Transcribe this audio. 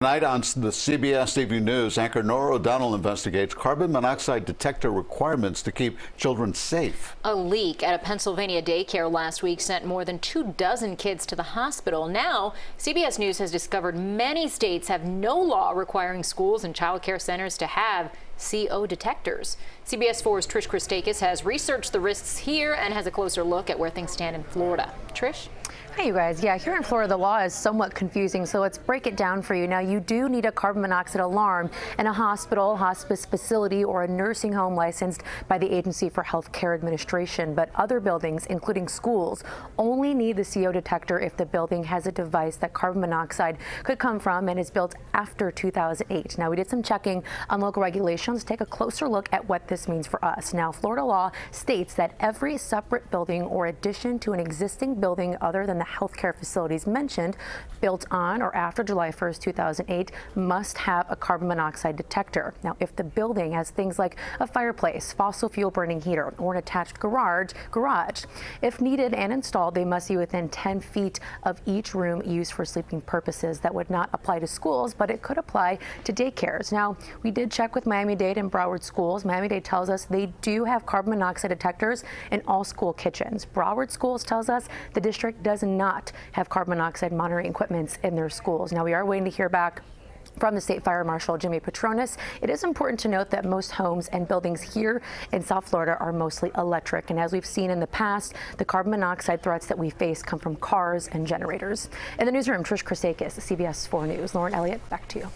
Tonight on the CBS Evening News, anchor Nora O'Donnell investigates carbon monoxide detector requirements to keep children safe. A leak at a Pennsylvania daycare last week sent more than 24 kids to the hospital. Now, CBS News has discovered many states have no law requiring schools and child care centers to have CO detectors. CBS 4's Trish Christakis has researched the risks here and has a closer look at where things stand in Florida. Trish? Hi, you guys. Yeah, here in Florida, the law is somewhat confusing, so let's break it down for you. Now, you do need a carbon monoxide alarm in a hospital, hospice facility, or a nursing home licensed by the Agency for Health Care Administration. But other buildings, including schools, only need the CO detector if the building has a device that carbon monoxide could come from and is built after 2008. Now, we did some checking on local regulations. Take a closer look at what this means for us. Now, Florida law states that every separate building or addition to an existing building other than the healthcare facilities mentioned, built on or after July 1st, 2008, must have a carbon monoxide detector. Now, if the building has things like a fireplace, fossil fuel burning heater, or an attached garage, if needed and installed, they must be within 10 feet of each room used for sleeping purposes. That would not apply to schools, but it could apply to daycares. Now, we did check with Miami-Dade and Broward schools. Miami-Dade tells us they do have carbon monoxide detectors in all school kitchens. Broward schools tells us the district does not have carbon monoxide monitoring equipment in their schools. Now, we are waiting to hear back from the State Fire Marshal, Jimmy Petronis. It is important to note that most homes and buildings here in South Florida are mostly electric. And as we've seen in the past, the carbon monoxide threats that we face come from cars and generators. In the newsroom, Trish Christakis, CBS 4 News. Lauren Elliott, back to you.